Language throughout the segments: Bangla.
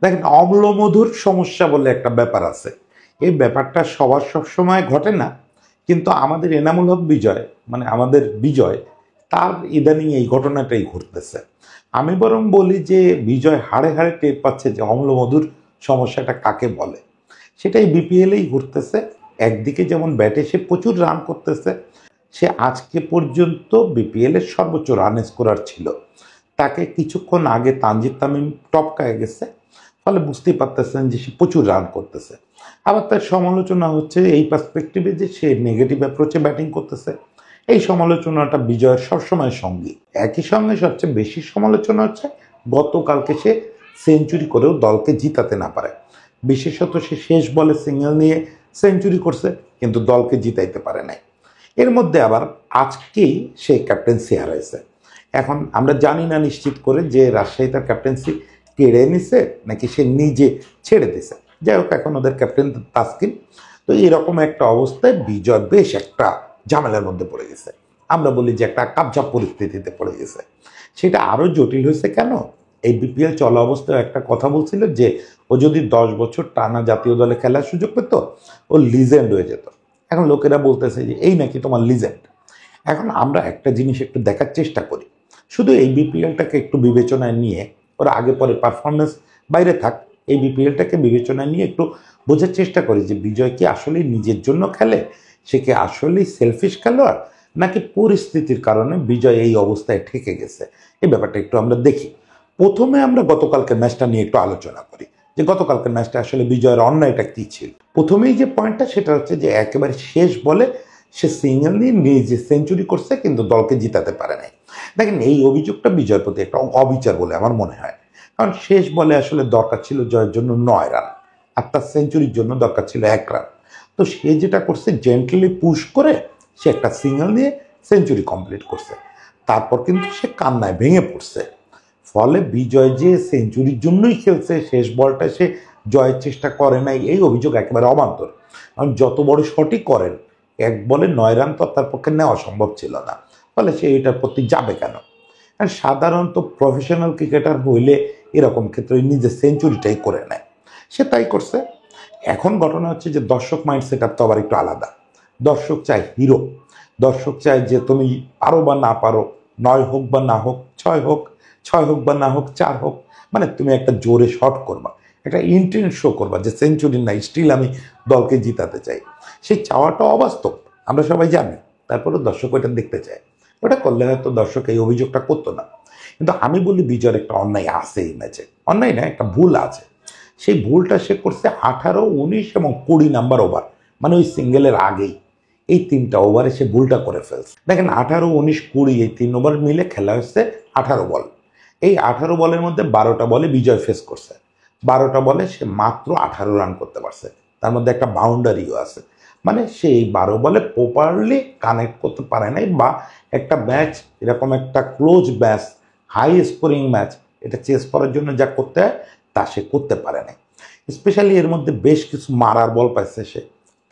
দেখেন, অম্লমধুর সমস্যা বলে একটা ব্যাপার আছে। এই ব্যাপারটা সবার সবসময় ঘটে না, কিন্তু আমাদের এনামুল হক বিজয়, মানে আমাদের বিজয়, তার ইদানিং এই ঘটনাটাই ঘটতেছে। আমি বরং বলি যে বিজয় হাড়ে হাড়ে টের পাচ্ছে যে অম্লমধুর সমস্যাটা কাকে বলে। সেটাই বিপিএলেই ঘটতেছে। একদিকে যেমন ব্যাটে সে প্রচুর রান করতেছে, সে আজকে পর্যন্ত বিপিএলের সর্বোচ্চ রান স্কোরার ছিল। তাকে কিছুক্ষণ আগে তানজিদ তামিম টপকায় গেছে, ফলে বুঝতেই পারতেছেন যে সে প্রচুর রান করতেছে। আবার তার সমালোচনা হচ্ছে এই পার্সপেক্টিভে যে সে নেগেটিভ অ্যাপ্রোচে ব্যাটিং করতেছে। এই সমালোচনাটা বিজয়ের সবসময় সঙ্গী। একই সঙ্গে সবচেয়ে বেশি সমালোচনা হচ্ছে গতকালকে সে সেঞ্চুরি করেও দলকে জিতাতে না পারে। বিশেষত সে শেষ বলে সিঙ্গেল নিয়ে সেঞ্চুরি করছে, কিন্তু দলকে জিতাইতে পারে নাই। এর মধ্যে আবার আজকেই সে ক্যাপ্টেন্সি হারাইছে। এখন আমরা জানি না নিশ্চিত করে যে রাজশাহী তার ক্যাপ্টেন্সি কেড়ে নিছে নাকি সে নিজে ছেড়ে দিছে। যাই হোক, এখন ওদের ক্যাপ্টেন তাসকিন। তো এরকম একটা অবস্থায় বিজয় বেশ একটা ঝামেলার মধ্যে পড়ে গেছে। আমরা বলি যে একটা কাবঝাপ পরিস্থিতিতে পড়ে গেছে। সেটা আরও জটিল হয়েছে কেন? এই বিপিএল চলা অবস্থায় একটা কথা বলছিল যে ও যদি 10 বছর টানা জাতীয় দলে খেলার সুযোগ পেত, ও লিজেন্ড হয়ে যেত। এখন লোকেরা বলতেছে যে এই নাকি তোমার লিজেন্ড। এখন আমরা একটা জিনিস একটু দেখার চেষ্টা করি, শুধু এই বিপিএলটাকে একটু বিবেচনায় নিয়ে, ওরা আগে পরে পারফরমেন্স বাইরে থাক, এই বিপিএলটাকে বিবেচনায় নিয়ে একটু বোঝার চেষ্টা করি যে বিজয় কি আসলেই নিজের জন্য খেলে, সে কি আসলেই সেলফিশ খেলোয়াড়, নাকি পরিস্থিতির কারণে বিজয় এই অবস্থায় ঠেকে গেছে। এই ব্যাপারটা একটু আমরা দেখি। প্রথমে আমরা গতকালকের ম্যাচটা নিয়ে একটু আলোচনা করি যে গতকালকের ম্যাচটা আসলে বিজয়ের অন্যায়টা কী ছিল। প্রথমেই যে পয়েন্টটা সেটা হচ্ছে যে একেবারে শেষ বলে সে সিঙ্গেল নিয়ে নিজে সেঞ্চুরি করছে, কিন্তু দলকে জিতাতে পারে নাই। দেখেন, এই অভিযোগটা বিজয়ের প্রতি একটা অবিচার বলে আমার মনে হয়। কারণ শেষ বলে আসলে দরকার ছিল জয়ের জন্য 9 রান, আর তার সেঞ্চুরির জন্য দরকার ছিল 1 রান। তো সে যেটা করছে, জেন্টলি পুশ করে সে একটা সিঙ্গেল নিয়ে সেঞ্চুরি কমপ্লিট করছে। তারপর কিন্তু সে কান্নায় ভেঙে পড়ছে। ফলে বিজয় যে সেঞ্চুরির জন্যই খেলছে, শেষ বলটা সে জয়ের চেষ্টা করে নাই, এই অভিযোগ একেবারে অবান্তর। কারণ যত বড় শটই করেন, 1 বলে 9 রান তো তার পক্ষে নেওয়া সম্ভব ছিল না। ফলে সে এটার প্রতি যাবে কেন? আর সাধারণত প্রফেশনাল ক্রিকেটার হইলে এরকম ক্ষেত্রে নিজের সেঞ্চুরিটাই করে নেয়, সে তাই করছে। এখন ঘটনা হচ্ছে যে দর্শক মাইন্ড সেট আপ তো আবার একটু আলাদা। দর্শক চায় হিরো। দর্শক চায় যে তুমি পারো বা না পারো, 9 হোক বা না হোক, 6 হোক, 6 হোক বা না হোক, 4 হোক, মানে তুমি একটা জোরে শট করবা, একটা ইন্টেন্ট শো করবা যে সেঞ্চুরি নাই, স্টিল আমি দলকে জিতাতে চাই। সেই চাওয়াটা অবাস্তব, আমরা সবাই জানি। তারপরে দর্শক ওইটা দেখতে চায়। ওটা করলে হয়তো দর্শক এই অভিযোগটা করতো না। কিন্তু আমি বলি বিজয়ের একটা অন্যায় আছে এই ম্যাচে। অন্যায় না, একটা ভুল আছে। সেই ভুলটা সে করছে 18, 19 এবং 20 নাম্বার ওভার, মানে ওই সিঙ্গেলের আগেই। এই 3টা ওভারে সে ভুলটা করে ফেলছে। দেখেন, 18, 19, 20 এই 3 ওভার মিলে খেলা হচ্ছে 18 বল। এই 18 বলের মধ্যে 12টা বলে বিজয় ফেস করছে। 12টা বলে সে মাত্র 18 রান করতে পারছে, তার মধ্যে একটা বাউন্ডারিও আছে। মানে সেই 12 বলে প্রপারলি কানেক্ট করতে পারে নাই, বা একটা ম্যাচ, এরকম একটা close match, high scoring match, এটা চেস করার জন্য যা করতে হয় তা সে করতে পারে নাই। স্পেশালি এর মধ্যে বেশ কিছু মারার বল পাইছে সে,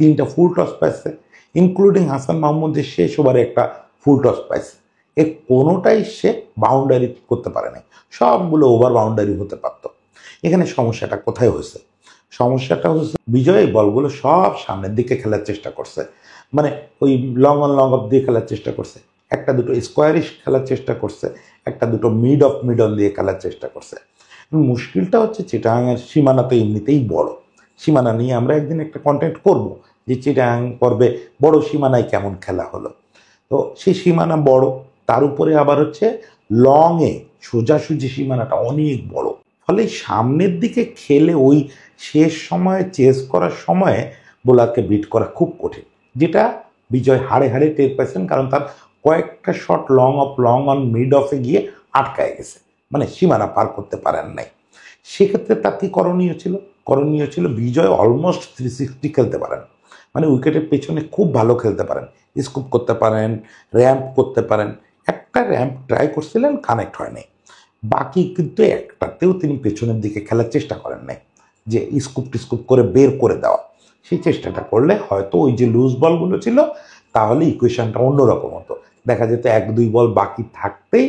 3টা ফুল টস পাইছে, ইনক্লুডিং হাসান মাহমুদের শেষ ওভারে একটা ফুল টস পাইছে। এর কোনোটাই সে বাউন্ডারি করতে পারে নাই, সবগুলো ওভার বাউন্ডারি হতে পারত। এখানে সমস্যাটা কোথায় হয়েছে? সমস্যাটা হচ্ছে বিজয় এই বলগুলো সব সামনের দিকে খেলার চেষ্টা করছে, মানে ওই লং অন লং অফ দিয়ে খেলার চেষ্টা করছে, একটা দুটো স্কোয়ারিশ খেলার চেষ্টা করছে, একটা দুটো মিড অন দিয়ে খেলার চেষ্টা করছে। মুশকিলটা হচ্ছে চিটাগাংয়ের সীমানা তো এমনিতেই বড়। সীমানা নিয়ে আমরা একদিন একটা কন্টেন্ট করব যে চিটাগাং পর্বে বড় সীমানায় কেমন খেলা হলো। তো সেই সীমানা বড়, তার উপরে আবার হচ্ছে লংয়ে সোজাসুজি সীমানাটা অনেক বড়। ফলে সামনের দিকে খেলে ওই শেষ সময়ে চেস করার সময়ে বোলারকে বিট করা খুব কঠিন, যেটা বিজয় হাড়ে হাড়ে টের পাইছেন। কারণ তার কয়েকটা শট লং অন মিড অফে গিয়ে আটকায় গেছে, মানে সীমানা পার করতে পারেন নাই। সেক্ষেত্রে তার কি করণীয় ছিল? করণীয় ছিল বিজয় অলমোস্ট 360 খেলতে পারেন, মানে উইকেটের পেছনে খুব ভালো খেলতে পারেন, স্কুপ করতে পারেন, র্যাম্প করতে পারেন। একটা র্যাম্প ট্রাই করছিলেন, কানেক্ট হয় নাই। বাকি কিন্তু একটাতেও তিনি পেছনের দিকে খেলার চেষ্টা করেন নাই, যে স্কুপ টিস্কুপ করে বের করে দেওয়া। সেই চেষ্টাটা করলে হয়তো ওই যে লুজ বলগুলো ছিল, তাহলে ইকুয়েশনটা অন্যরকম হতো। দেখা যেত 1-2 বল বাকি থাকতেই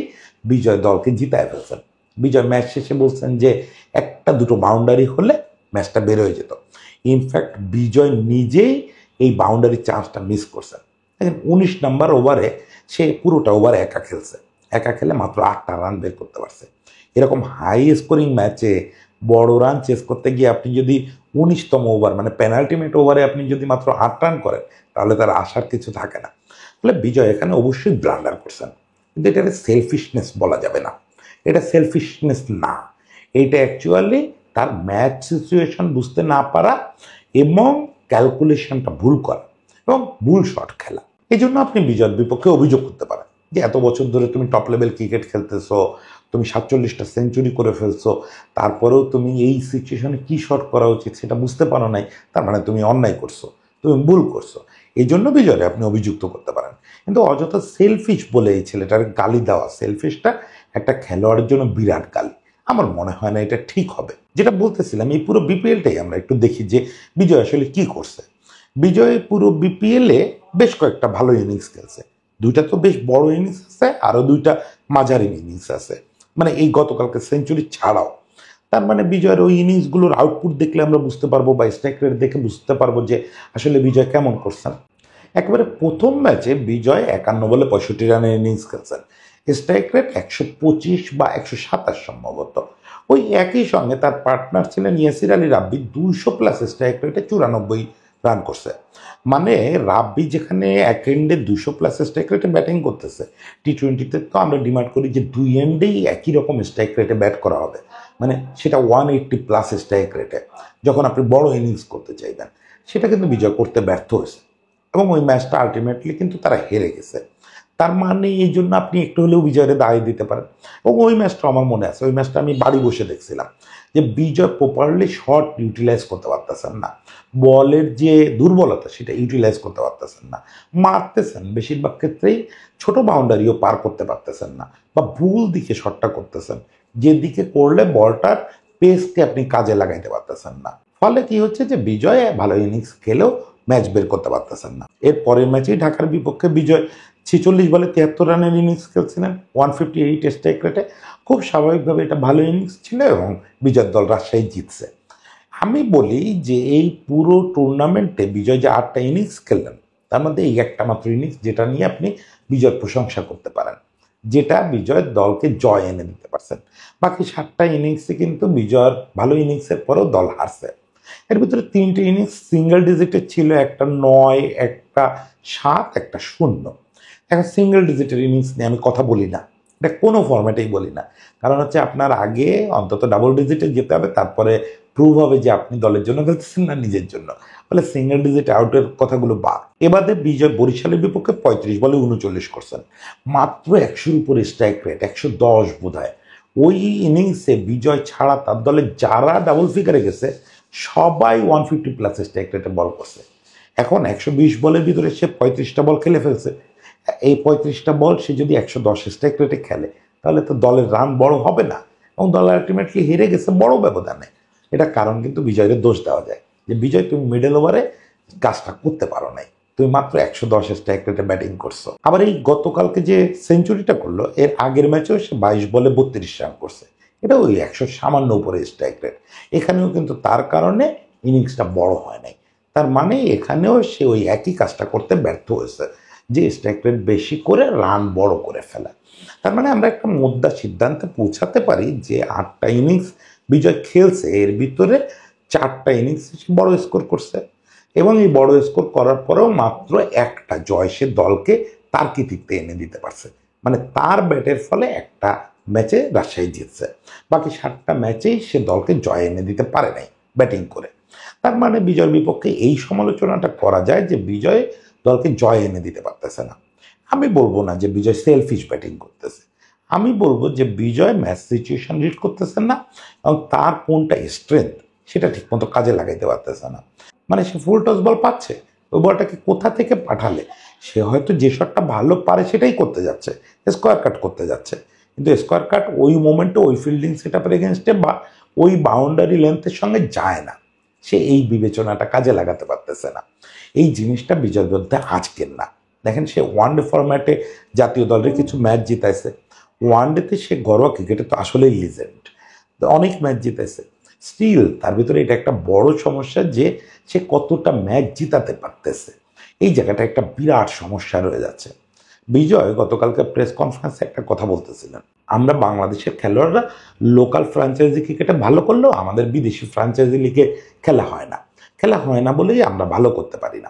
বিজয় দলকে জিতায় ফেলছেন। বিজয় ম্যাচ শেষে বলছেন যে একটা দুটো বাউন্ডারি হলে ম্যাচটা বের হয়ে যেত। ইনফ্যাক্ট বিজয় নিজেই এই বাউন্ডারি চান্সটা মিস করছেন। দেখেন 19 নম্বর ওভারে সে পুরোটা ওভার একা খেলছে, একা খেলে মাত্র 8টা রান বের করতে পারছে। এরকম হাই স্কোরিং ম্যাচে বড় রান চেস করতে গিয়ে আপনি যদি 19তম ওভার মানে পেনাল্টিমেট ওভারে আপনি যদি মাত্র 8 রান করেন তাহলে তার আসার কিছু থাকে না। তাহলে বিজয় এখানে অবশ্যই ব্লান্ডার করছেন, কিন্তু এটা সেলফিশনেস বলা যাবে না, এটা সেলফিশনেস না, এটা অ্যাকচুয়ালি তার ম্যাচ সিচুয়েশন বুঝতে না পারা এবং ক্যালকুলেশনটা ভুল করা এবং ভুল শট খেলা। এই জন্য আপনি বিজয়ের বিপক্ষে অভিযোগ করতে পারেন যে এত বছর ধরে তুমি টপ লেভেল ক্রিকেট খেলতেছো, তুমি 47টা সেঞ্চুরি করে ফেলছো, তারপরেও তুমি এই সিচুয়েশনে কী শট করা উচিত সেটা বুঝতে পারো নাই, তার মানে তুমি অন্যায় করছো, তুমি ভুল করছো। এই জন্য বিজয়রে আপনি অভিযুক্ত করতে পারেন। কিন্তু অযথা সেলফিশ বলে এই ছেলেটার গালি দেওয়া, সেলফিশটা একটা খেলোয়াড়ের জন্য বিরাট গালি, আমার মনে হয় না এটা ঠিক হবে। যেটা বলতেছিলাম, এই পুরো বিপিএলটাই আমরা একটু দেখি যে বিজয় আসলে কি করছে। বিজয় পুরো বিপিএলে বেশ কয়েকটা ভালো ইনিংস খেলছে, দুইটা তো বেশ বড় ইনিংস আছে, আরও দুইটা মাঝারি ইনিংস আছে, মানে এই গতকালকে সেঞ্চুরি ছাড়াও। তার মানে বিজয়ের ওই ইনিংসগুলোর আউটপুট দেখলে আমরা বুঝতে পারবো বা স্ট্রাইক রেট দেখে বুঝতে পারবো যে আসলে বিজয় কেমন করছেন। একেবারে প্রথম ম্যাচে বিজয় 51 বলে 65 রানের ইনিংস খেলছেন, স্ট্রাইক রেট 125 বা 127 সম্ভবত। ওই একই সঙ্গে তার পার্টনার ছিলেন ইয়াসির আলী রাব্বি, 200+ স্ট্রাইক রেটে 94 রান করছে। মানে রাব্বি যেখানে এক এন্ডে 200+ স্ট্রাইক রেটে ব্যাটিং করতেছে, টি-20তে তো আমরা ডিমান্ড করি যে দুই এন্ডেই একই রকম স্ট্রাইক রেটে ব্যাট করা হবে, মানে সেটা 180+ স্ট্রাইক রেটে যখন আপনি বড় ইনিংস করতে চাইবেন। সেটা কিন্তু বিজয় করতে ব্যর্থ হয়েছে এবং ওই ম্যাচটা আলটিমেটলি কিন্তু তারা হেরে গেছে। তার মানে এই জন্য আপনি একটু হলেও বিজয়ের দায় দিতে পারেন। এবং ওই ম্যাচটা আমার মনে আছে, ওই ম্যাচটা আমি বাড়ি বসে দেখছিলাম যে বিজয় প্রপারলি শট ইউটিলাইজ করতে পারতেছেন না, বলের যে দুর্বলতা সেটা ইউটিলাইজ করতে পারতেছেন না, মারতেছেন বেশিরভাগ ক্ষেত্রেই ছোট বাউন্ডারিও পার করতে পারতেছেন না, বা ভুল দিকে শটটা করতেছেন, যেদিকে করলে বলটার পেসকে আপনি কাজে লাগাইতে পারতেছেন না। ফলে কি হচ্ছে যে বিজয় ভালো ইনিংস খেলেও ম্যাচ বের করতে পারতেছেন না। এর পরের ম্যাচেই ঢাকার বিপক্ষে বিজয় 46 বলে 73 রানের ইনিংস খেলছিলেন 158 স্ট্রাইক রেটে। খুব স্বাভাবিকভাবে এটা ভালো ইনিংস ছিল এবং বিজয় দল রাজশাহী জিতছে। আমি বলি যে এই পুরো টুর্নামেন্টে বিজয় যে 8টা ইনিংস খেললেন তার মধ্যে এই একটা মাত্র ইনিংস যেটা নিয়ে আপনি বিজয়ের প্রশংসা করতে পারেন, যেটা বিজয়ের দলকে জয় এনে দিতে পারছেন। বাকি 7টা ইনিংসে কিন্তু বিজয়ের ভালো ইনিংসের পরেও দল হারছে। এর ভিতরে 3টে ইনিংস সিঙ্গেল ডিজিটের ছিল, একটা 9, একটা 7, একটা 0। এখন সিঙ্গেল ডিজিটের ইনিংস নিয়ে আমি কথা বলি না, এটা কোনো ফরম্যাটেই বলি না, কারণ হচ্ছে আপনার আগে অন্তত ডাবল ডিজিটে যেতে হবে, তারপরে প্রুভ হবে যে আপনি দলের জন্য খেলতেছেন না নিজের জন্য। ফলে সিঙ্গেল ডিজিট আউটের কথাগুলো বাদ। এবারে বিজয় বরিশালের বিপক্ষে 35 বলে 39 করছেন, মাত্র 100-র উপরে স্ট্রাইক রেট, 110 বোধ হয়। ওই ইনিংসে বিজয় ছাড়া তার দলে যারা ডাবল ফিগারে গেছে সবাই 150+ স্ট্রাইক রেটে বল করছে। এখন 120 বলের ভিতরে সে 35টা বল খেলে ফেলছে। এই 35টা বল সে যদি 110 স্ট্রাইক রেটে খেলে তাহলে তো দলের রান বড় হবে না এবং দল আলটিমেটলি হেরে গেছে বড় ব্যবধানে। এটা কারণ কিন্তু বিজয়ের দোষ দেওয়া যায় যে বিজয় তুমি মিডল ওভারে কাজটা করতে পারো নাই, তুমি মাত্র 110 স্ট্রাইক রেটে ব্যাটিং করছো। আবার এই গতকালকে যে সেঞ্চুরিটা করলো এর আগের ম্যাচেও সে 22 বলে 32 রান করছে, এটা ওই 100 সামান্য উপরে স্ট্রাইক রেট। এখানেও কিন্তু তার কারণে ইনিংসটা বড় হয় নাই। তার মানে এখানেও সে ওই একই কাজটা করতে ব্যর্থ হয়েছে, যে স্ট্রাইক রেট বেশি করে রান বড় করে ফেলা। তার মানে আমরা একটা মুদ্রা সিদ্ধান্তে পৌঁছাতে পারি যে 8টা ইনিংস বিজয় খেলছে, এর ভিতরে 4টা ইনিংস বড় স্কোর করছে এবং এই বড় স্কোর করার পরেও মাত্র একটা জয় সে দলকে তার কৃতিত্বে এনে দিতে পারছে। মানে তার ব্যাটের ফলে একটা ম্যাচে রাজশাহী জিতছে, বাকি 7টা ম্যাচেই সে দলকে জয় এনে দিতে পারে নাই ব্যাটিং করে। তার মানে বিজয়ের বিপক্ষে এই সমালোচনাটা করা যায় যে বিজয় দলকে জয় এনে দিতে পারতেছে না। আমি বলবো না যে বিজয় সেলফিশ ব্যাটিং করতেছে, আমি বলবো যে বিজয় ম্যাচ সিচুয়েশন রিড করতেছেন না এবং তার কোনটা স্ট্রেংথ সেটা ঠিকমতো কাজে লাগাইতে পারতেছে না। মানে সে ফুল টস বল পাচ্ছে, ওই বলটাকে কোথা থেকে পাঠালে সে হয়তো যে শটটা ভালো পারে সেটাই করতে যাচ্ছে, স্কোয়ার কাট করতে যাচ্ছে, কিন্তু স্কোয়ার কাট ওই মোমেন্টে ওই ফিল্ডিং সেট আপের এগেনস্টে বা ওই বাউন্ডারি লেন্থের সঙ্গে যায় না, সে এই বিবেচনাটা কাজে লাগাতে পারতেছে না। এই জিনিসটা বিজয়ের মধ্যে আজকের না। দেখেন সে ওয়ানডে ফরম্যাটে জাতীয় দলের কিছু ম্যাচ জিতাইছে, ওয়ানডেতে সে ঘরোয়া ক্রিকেটে তো আসলেই লিজেন্ড, অনেক ম্যাচ জিতেছে। স্টিল তার ভিতরে এটা একটা বড় সমস্যা যে সে কতটা ম্যাচ জিতাতে পারতেছে, এই জায়গাটা একটা বিরাট সমস্যা রয়ে যাচ্ছে। বিজয় গতকালকে প্রেস কনফারেন্সে একটা কথা বলতেছিলেন, আমরা বাংলাদেশের খেলোয়াড়রা লোকাল ফ্র্যাঞ্চাইজি ক্রিকেটে ভালো করলেও আমাদের বিদেশি ফ্র্যাঞ্চাইজি লিগে খেলা হয় না, খেলা হয় না বলেই আমরা ভালো করতে পারি না।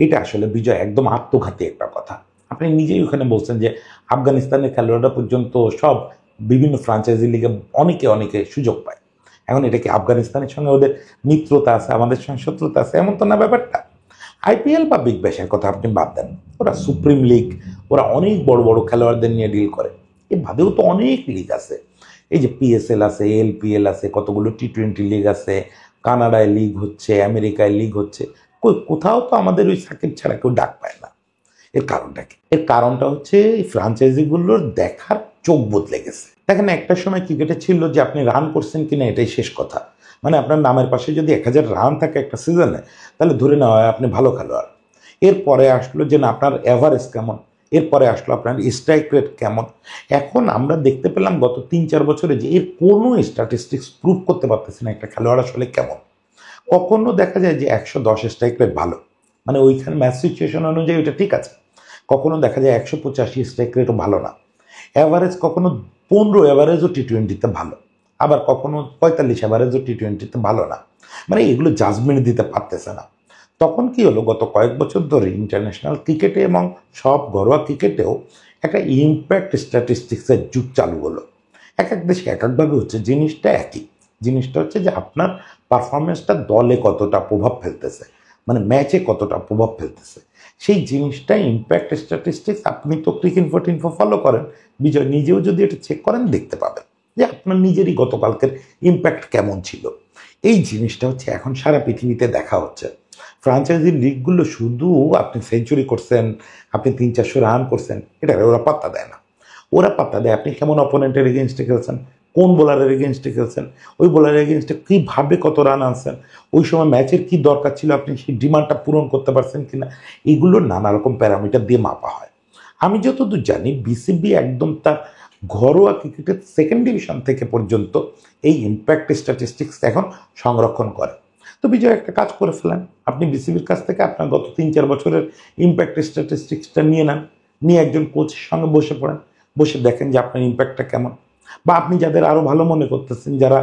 এটা আসলে বিজয় একদম আত্মঘাতী একটা কথা। আপনি নিজেই ওখানে বলছেন যে আফগানিস্তানের খেলোয়াড়রা পর্যন্ত সব বিভিন্ন ফ্র্যাঞ্চাইজি লিগে অনেকে অনেকে সুযোগ পায়। এখন এটা কি আফগানিস্তানের সঙ্গে ওদের মিত্রতা আছে, আমাদের সঙ্গে শত্রুতা আছে? এমন তো না ব্যাপারটা। আইপিএল বা বিগ ব্যাশের কথা আপনি বাদ দেন, ওরা সুপ্রিম লিগ, ওরা অনেক বড় বড় খেলোয়াড়দের নিয়ে ডিল করে। এ বাদেও তো অনেক লিগ আছে, এই যে পিএসএল আছে, এলপিএল আছে, কতগুলো টি-20 লিগ আছে, কানাডায় লিগ হচ্ছে, আমেরিকায় লিগ হচ্ছে, কোথাও তো আমাদের ওই সাকিব ছাড়া কেউ ডাক পায় না। এর কারণটা কি? এর কারণটা হচ্ছে এই ফ্রাঞ্চাইজিগুলোর দেখার চোখ বদলে গেছে। দেখেন একটা সময় ক্রিকেটে ছিল যে আপনি রান করছেন কিনা এটাই শেষ কথা, মানে আপনার নামের পাশে যদি 1000 রান থাকে একটা সিজনে, তাহলে ধরে নেওয়া হয় আপনি ভালো খেলোয়াড়। এরপরে আসলো যে না আপনার অ্যাভারেজ কেমন, এরপরে আসলো আপনার স্ট্রাইক রেট কেমন। এখন আমরা দেখতে পেলাম গত 3-4 বছরে যে এর কোনো স্ট্যাটিস্টিক্স প্রুভ করতে পারতেছে না একটা খেলোয়াড় আসলে কেমন। কখনো দেখা যায় যে 110 স্ট্রাইক রেট ভালো, মানে ওইখানে ম্যাচ সিচুয়েশন অনুযায়ী ওইটা ঠিক আছে। কখনো দেখা যায় 185 স্ট্রাইক রেটও ভালো না। অ্যাভারেজ কখনো 15 অ্যাভারেজও টি-20তে ভালো, আবার কখনো 45 অ্যাভারেজও টি-20তে ভালো না। মানে এগুলো জাজমেন্ট দিতে পারতেছে না। তখন কি হলো, গত কয়েক বছর ধরে ইন্টারন্যাশনাল ক্রিকেটে এবং সব ঘরোয়া ক্রিকেটেও একটা ইম্প্যাক্ট স্ট্যাটিস্টিক্সের যুগ চালু হলো। এক এক দেশে এক একভাবে হচ্ছে, জিনিসটা একই। জিনিসটা হচ্ছে যে আপনার পারফরমেন্সটা দলে কতটা প্রভাব ফেলতেছে, মানে ম্যাচে কতটা প্রভাব ফেলতেছে, সেই জিনিসটা ইম্প্যাক্ট স্ট্যাটিস্টিক্স। আপনি তো ক্রিকইনফো ফলো করেন, বিজয় নিজেও যদি এটা চেক করেন দেখতে পাবেন যে আপনার নিজেরই গতকালকের ইম্প্যাক্ট কেমন ছিল। এই জিনিসটা হচ্ছে এখন সারা পৃথিবীতে দেখা হচ্ছে। ফ্রাঞ্চাইজি লিগগুলো শুধু আপনি সেঞ্চুরি করছেন, আপনি 300-400 রান করছেন, এটা ওরা পাত্তা দেয় না। ওরা পাত্তা দেয় আপনি কেমন অপোনেন্টের এগেনস্টে খেলছেন, কোন বোলারের এগেনস্টে খেলছেন, ওই বোলারের এগেনস্টে কীভাবে কত রান আনছেন, ওই সময় ম্যাচের কি দরকার ছিল, আপনি সেই ডিমান্ডটা পূরণ করতে পারছেন কিনা, এগুলো নানা রকম প্যারামিটার দিয়ে মাপা হয়। আমি যতদূর জানি বিসিবি একদম তার ঘরোয়া ক্রিকেটের সেকেন্ড ডিভিশন থেকে পর্যন্ত এই ইম্প্যাক্ট স্ট্যাটিস্টিক্স এখন সংরক্ষণ করে। তো বিজয় একটা কাজ করে ফেলেন, আপনি বিসিবির কাছ থেকে আপনার গত 3-4 বছরের ইম্প্যাক্ট স্ট্যাটিস্টিক্সটা নিয়ে নেন, নিয়ে একজন কোচের সঙ্গে বসে পড়েন, বসে দেখেন যে আপনার ইম্প্যাক্টটা কেমন। বা আপনি যাদের আরও ভালো মনে করতেছেন, যারা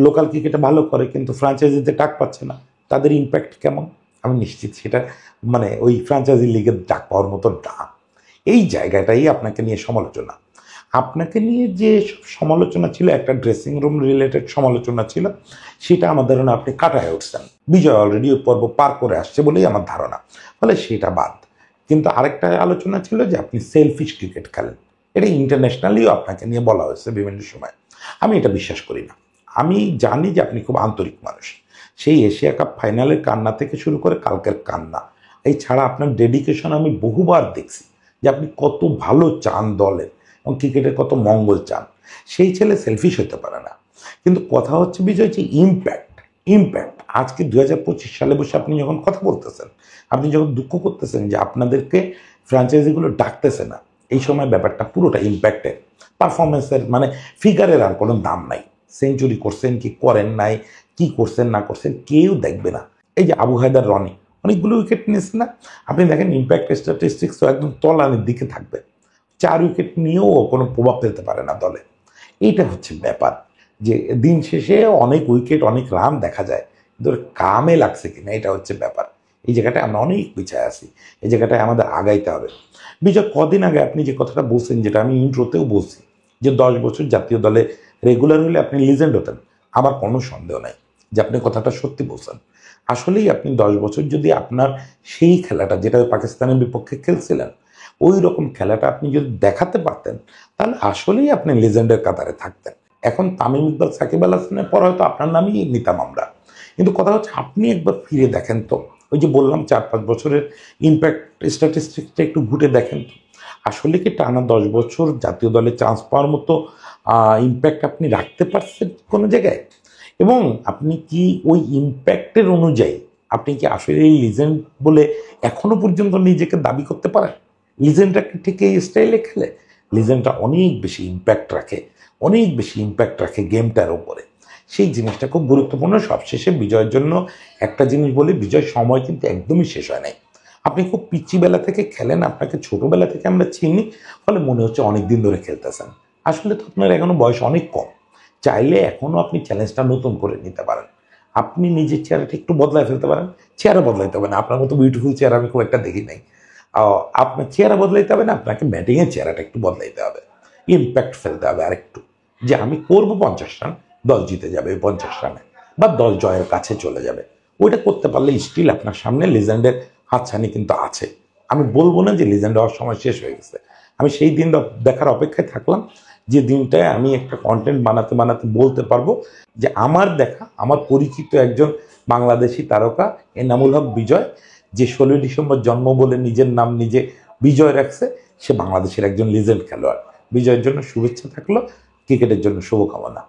লোকাল ক্রিকেটে ভালো করে কিন্তু ফ্র্যাঞ্চাইজিতে ডাক পাচ্ছে না, তাদের ইম্প্যাক্ট কেমন। আমি নিশ্চিত সেটা মানে ওই ফ্র্যাঞ্চাইজি লিগের ডাক পাওয়ার মতো না। এই জায়গাটাই আপনাকে নিয়ে সমালোচনা। আপনাকে নিয়ে যে সমালোচনা ছিল একটা ড্রেসিং রুম রিলেটেড সমালোচনা ছিল, সেটা আমার ধারণা আপনি কাটায় উঠছেন। বিজয় অলরেডি ওই পর্ব পার করে আসছে বলেই আমার ধারণা, ফলে সেটা বাদ। কিন্তু আরেকটা আলোচনা ছিল যে আপনি সেলফিশ ক্রিকেট খেলেন, এটা ইন্টারন্যাশনালিও আপনাকে নিয়ে বলা হয়েছে বিভিন্ন সময়। আমি এটা বিশ্বাস করি না। আমি জানি যে আপনি খুব আন্তরিক মানুষ। সেই এশিয়া কাপ ফাইনালের কান্না থেকে শুরু করে কালকের কান্না, এই ছাড়া আপনার ডেডিকেশন আমি বহুবার দেখছি যে আপনি কত ভালো চান দলের এবং ক্রিকেটের কত মঙ্গল চান। সেই ছেলে সেলফিশ হতে পারে না। কিন্তু কথা হচ্ছে বিজয় যে ইম্প্যাক্ট আজকে 2025 সালে বসে আপনি যখন কথা বলতেছেন, আপনি যখন দুঃখ করতেছেন যে আপনাদেরকে ফ্র্যাঞ্চাইজিগুলো ডাকতেছে না, এই সময় ব্যাপারটা পুরোটা ইম্প্যাক্টের, পারফরমেন্সের, মানে ফিগারের আর কোনো দাম নাই। সেঞ্চুরি করছেন কি করেন নাই, কি করছেন না করছেন কেউ দেখবে না। এই যে আবু হায়দার রনি অনেকগুলো উইকেট নিয়েছে না, আপনি দেখেন ইম্প্যাক্ট স্ট্যাটিস্টিক্স একদম তলানির দিকে থাকবে, 4 উইকেট নিয়েও কোনো প্রভাব ফেলতে পারে না দলে। এইটা হচ্ছে ব্যাপার, যে দিন শেষে অনেক উইকেট অনেক রান দেখা যায়, কিন্তু কামে লাগছে কিনা এটা হচ্ছে ব্যাপার। এই জায়গাটায় আমরা অনেক পিছায় আছি, এই জায়গাটায় আমাদের আগাইতে হবে। বিজয় কদিন আগে আপনি যে কথাটা বলছেন, যেটা আমি ইন্ট্রোতেও বলছি, যে 10 বছর জাতীয় দলে রেগুলার হলে আপনি লিজেন্ড হতেন, আমার কোনো সন্দেহ নাই যে আপনি কথাটা সত্যি বলছেন। আসলেই আপনি 10 বছর যদি আপনার সেই খেলাটা, যেটা পাকিস্তানের বিপক্ষে খেলছিলেন, ওই রকম খেলাটা আপনি যদি দেখাতে পারতেন, তাহলে আসলেই আপনি লেজেন্ডের কাতারে থাকতেন। এখন তামিম ইকবাল, সাকিব আল হাসানের পর হয়তো আপনার নামই নিতাম আমরা। কিন্তু কথা হচ্ছে আপনি একবার ফিরে দেখেন তো, ওই যে বললাম 4-5 বছরের ইম্প্যাক্ট স্ট্যাটিস্টিক্সটা একটু ঘুটে দেখেন তো, আসলে কি টানা 10 বছর জাতীয় দলে চান্স পাওয়ার মতো ইম্প্যাক্ট আপনি রাখতে পারছেন কোনো জায়গায়? এবং আপনি কি ওই ইম্প্যাক্টের অনুযায়ী আপনি কি আসলে এই লিজেন্ড বলে এখনো পর্যন্ত নিজেকে দাবি করতে পারেন? লিজেন্ডরা কি ঠিক এই স্টাইলে খেলে, লিজেন্ডটা অনেক বেশি ইম্প্যাক্ট রাখে গেমটার উপরে। সেই জিনিসটা খুব গুরুত্বপূর্ণ। সবশেষে বিজয়ের জন্য একটা জিনিস বলি, বিজয়ের সময় কিন্তু একদমই শেষ হয় নাই। আপনি খুব পিচ্চি বেলা থেকে খেলেন, আপনাকে ছোটবেলা থেকে আমরা চিনি, ফলে মনে হচ্ছে অনেক দিন ধরে খেলতেছেন। আসলে তো আপনার এখনো বয়স অনেক কম। চাইলে এখনো আপনি চ্যালেঞ্জটা নতুন করে নিতে পারেন। আপনি নিজের চেহারাটা একটু বদলায় ফেলতে পারেন। চেহারা বদলাইতে হবে না, আপনার মতো বিউটিফুল চেহারা আমি খুব একটা দেখি নাই। আপনার চেহারা বদলাইতে হবে না, আপনাকে ব্যাটিংয়ের চেহারাটা একটু বদলাইতে হবে, ইম্প্যাক্ট ফেলতে হবে আরেকটু, যে আমি করবো 50 রান, দল জিতে যাবে 50 রানে, বা দল জয়ের কাছে চলে যাবে। ওইটা করতে পারলে স্টিল আপনার সামনে লিজেন্ডের হাতছানি কিন্তু আছে। আমি বলবো না যে লিজেন্ড হওয়ার সময় শেষ হয়ে গেছে। আমি সেই দিন দেখার অপেক্ষায় থাকলাম, যে দিনটায় আমি একটা কন্টেন্ট বানাতে বানাতে বলতে পারবো যে আমার দেখা, আমার পরিচিত একজন বাংলাদেশি তারকা এনামুল হক বিজয়, যে 16 ডিসেম্বর জন্ম বলে নিজের নাম নিজে বিজয় রাখছে, সে বাংলাদেশের একজন লিজেন্ড খেলোয়াড়। বিজয়ের জন্য শুভেচ্ছা থাকলো, ক্রিকেটের জন্য শুভকামনা।